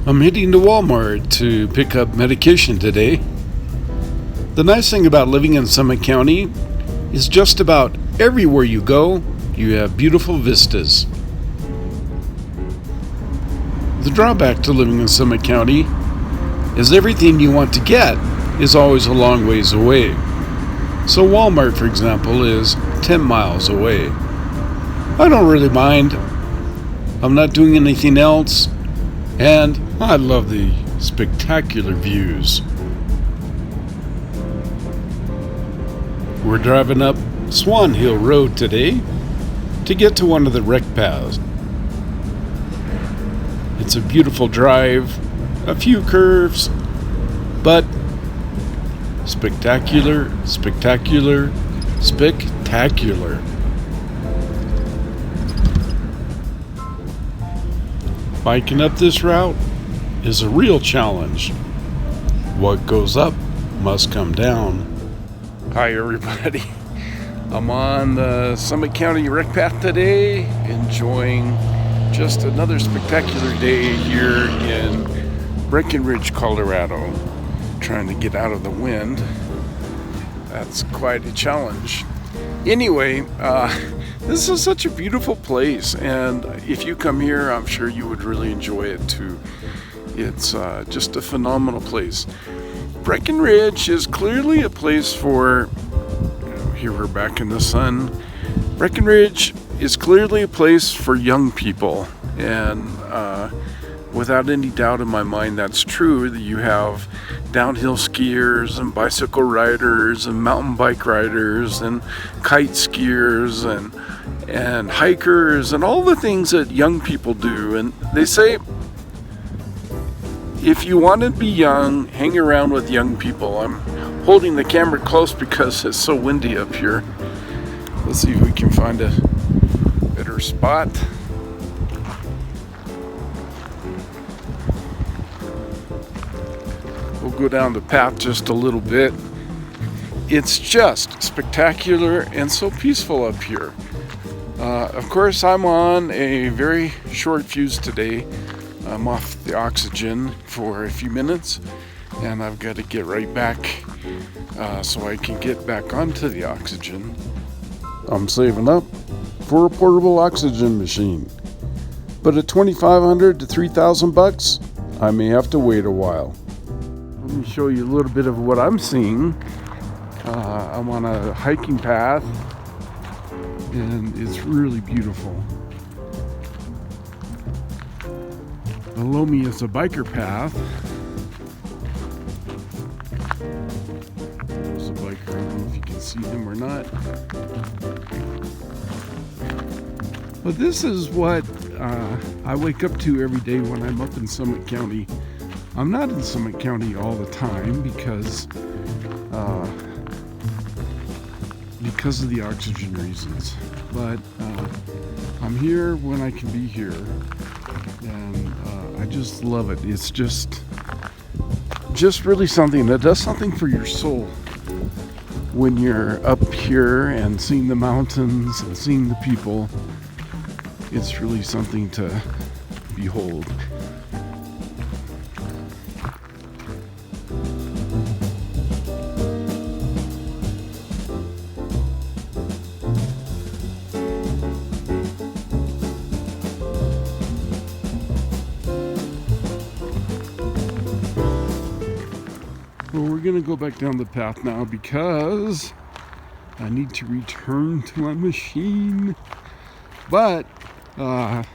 I'm heading to Walmart to pick up medication today. The nice thing about living in Summit County is just about everywhere you go, you have beautiful vistas. The drawback to living in Summit County is everything you want to get is always a long ways away. So Walmart, for example, is 10 miles away. I don't really mind. I'm not doing anything else, and I love the spectacular views. We're driving up Swan Hill Road today to get to one of the rec paths. It's a beautiful drive, a few curves, but spectacular. Biking up this route is a real challenge. What goes up must come down. Hi everybody. I'm on the Summit County Rec Path today, enjoying just another spectacular day here in Breckenridge, Colorado. Trying to get out of the wind. That's quite a challenge. Anyway, this is such a beautiful place, and if you come here, I'm sure you would really enjoy it too. It's just a phenomenal place. Breckenridge is clearly a place for, here we're back in the sun. Breckenridge is clearly a place for young people, and without any doubt in my mind that's true. That you have downhill skiers and bicycle riders and mountain bike riders and kite skiers and hikers and all the things that young people do. And they say if you want to be young, hang around with young people. I'm holding the camera close because it's so windy up here. Let's see if we can find a better spot. We'll go down the path just a little bit. It's just spectacular and so peaceful up here. Of course, I'm on a very short fuse today. I'm off the oxygen for a few minutes, and I've got to get right back so I can get back onto the oxygen. I'm saving up for a portable oxygen machine, but at $2,500 to $3,000, I may have to wait a while. Let me show you a little bit of what I'm seeing. I'm on a hiking path, and it's really beautiful. Below me is a biker path. There's a biker. I don't know if you can see him or not. But this is what I wake up to every day when I'm up in Summit County. I'm not in Summit County all the time because of the oxygen reasons. But I'm here when I can be here, and I just love it. It's just really something that does something for your soul when you're up here and seeing the mountains and seeing the people. It's really something to behold. Well, we're going to go back down the path now because I need to return to my machine. But at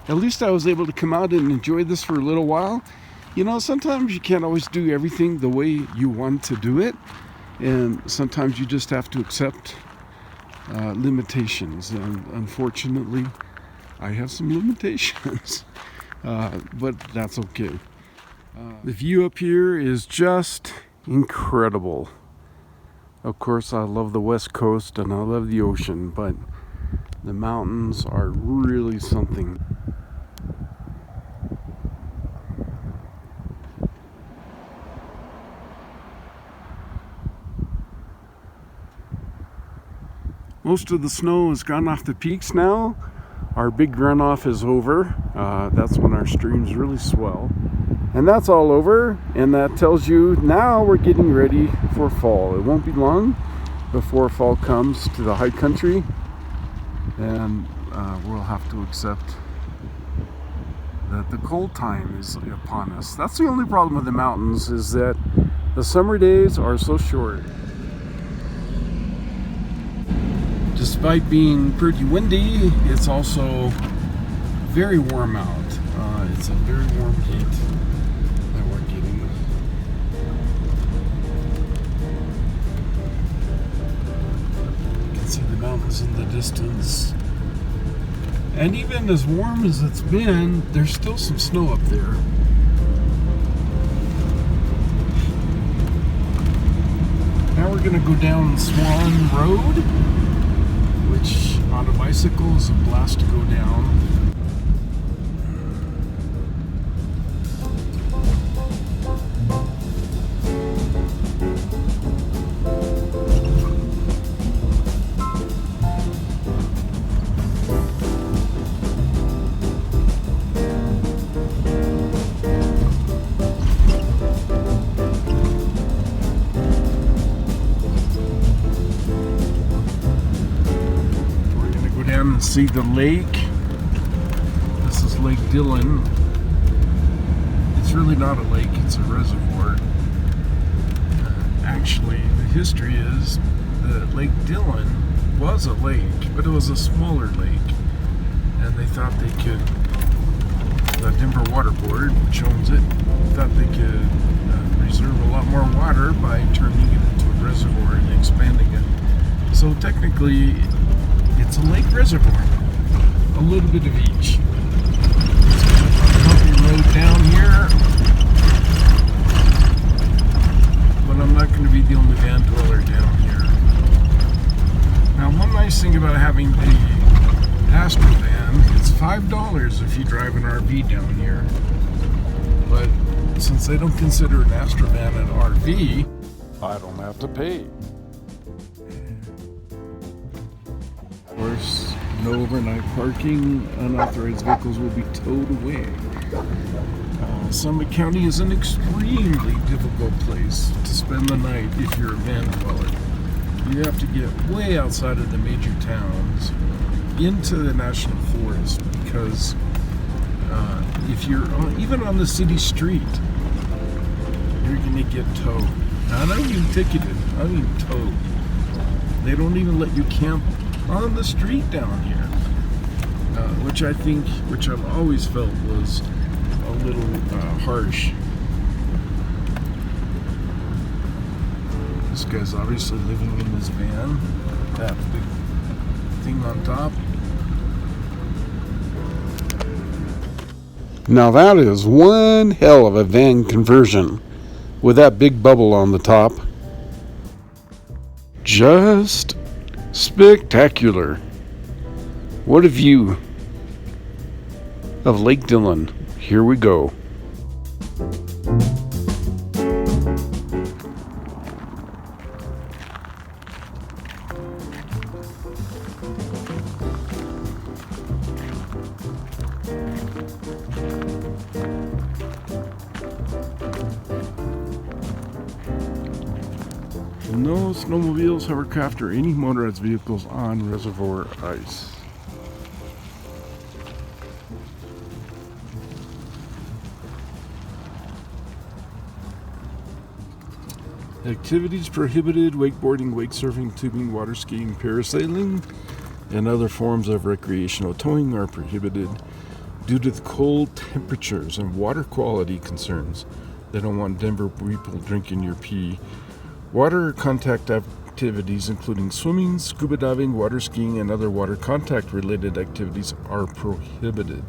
least I was able to come out and enjoy this for a little while. You know, sometimes you can't always do everything the way you want to do it. And sometimes you just have to accept limitations. And unfortunately, I have some limitations. But that's okay. The view up here is just incredible. Of course, I love the West Coast and I love the ocean, but the mountains are really something. Most of the snow has gone off the peaks now, Our big runoff is over. That's when our streams really swell. And that's all over, and that tells you now we're getting ready for fall. It won't be long before fall comes to the high country, and we'll have to accept that the cold time is upon us. That's the only problem with the mountains, is that the summer days are so short. Despite being pretty windy, it's also very warm out. It's a very warm heat that we're getting. You can see the mountains in the distance. And even as warm as it's been, there's still some snow up there. Now we're going to go down Swan Road, which on a bicycle is a blast to go down. And see the lake. This is Lake Dillon. It's really not a lake, it's a reservoir. Actually, the history is that Lake Dillon was a lake, but it was a smaller lake. And they thought they could, the Denver Water Board, which owns it, thought they could reserve a lot more water by turning it into a reservoir and expanding it. So technically, it's a lake reservoir, a little bit of each. Bumpy road down here, but I'm not going to be the only van dweller down here. Now, one nice thing about having the Astro van, it's $5 if you drive an RV down here. But since they don't consider an Astro van an RV, I don't have to pay. Of course, no overnight parking. Unauthorized vehicles will be towed away. Summit County is an extremely difficult place to spend the night if you're a van dweller. You have to get way outside of the major towns into the national forest, because if you're even on the city street, you're going to get towed. Now, not even ticketed, I mean towed. They don't even let you camp on the street down here, which I've always felt was a little harsh. This guy's obviously living in his van, that big thing on top. Now that is one hell of a van conversion, with that big bubble on the top. Just spectacular. What a view of Lake Dillon. Here we go. No snowmobiles, hovercraft, or any motorized vehicles on reservoir ice. Activities prohibited: wakeboarding, wake surfing, tubing, water skiing, parasailing, and other forms of recreational towing are prohibited due to the cold temperatures and water quality concerns. They don't want Denver people drinking your pee. Water contact activities, including swimming, scuba diving, water skiing, and other water contact related activities, are prohibited.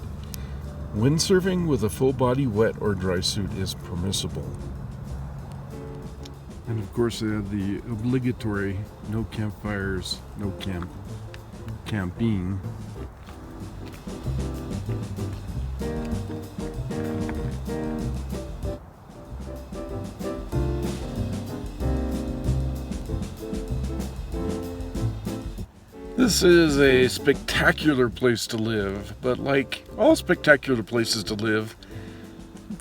Windsurfing with a full body wet or dry suit is permissible. And of course, they have the obligatory no campfires, no camping. This is a spectacular spectacular place to live, but like all spectacular places to live,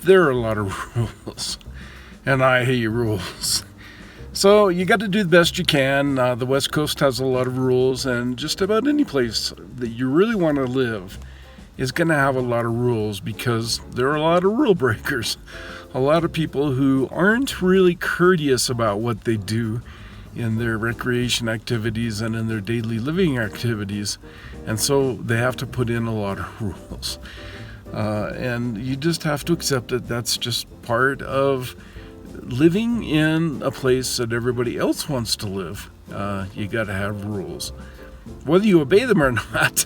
there are a lot of rules, and I hate rules. So you got to do the best you can. The West Coast has a lot of rules, and just about any place that you really want to live is going to have a lot of rules, because there are a lot of rule breakers. A lot of people who aren't really courteous about what they do in their recreation activities and in their daily living activities, and so they have to put in a lot of rules. And you just have to accept that that's just part of living in a place that everybody else wants to live. You got to have rules. Whether you obey them or not,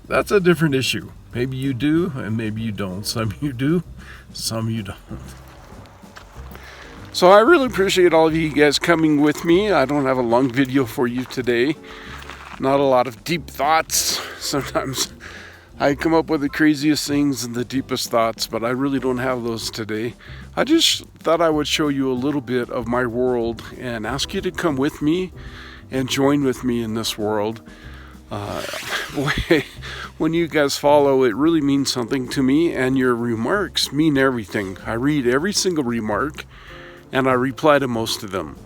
that's a different issue. Maybe you do, and maybe you don't. Some you do, some you don't. So I really appreciate all of you guys coming with me. I don't have a long video for you today. Not a lot of deep thoughts. Sometimes I come up with the craziest things and the deepest thoughts, but I really don't have those today. I just thought I would show you a little bit of my world and ask you to come with me and join with me in this world. When you guys follow, it really means something to me, and your remarks mean everything. I read every single remark, and I reply to most of them.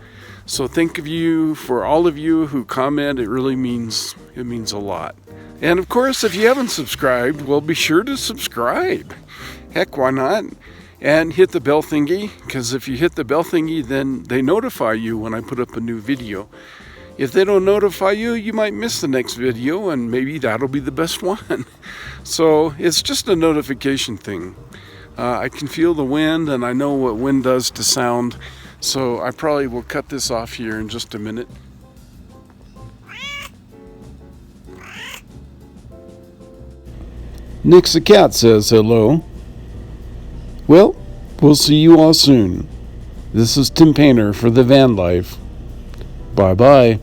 So thank you for all of you who comment. It really means a lot. And of course, if you haven't subscribed, well, be sure to subscribe. Heck, why not? And hit the bell thingy, because if you hit the bell thingy, then they notify you when I put up a new video. If they don't notify you, you might miss the next video, and maybe that'll be the best one. So it's just a notification thing. I can feel the wind, and I know what wind does to sound, so I probably will cut this off here in just a minute. Nix the cat says hello. Well, we'll see you all soon. This is Tim Paynter for the Van Life. Bye-bye.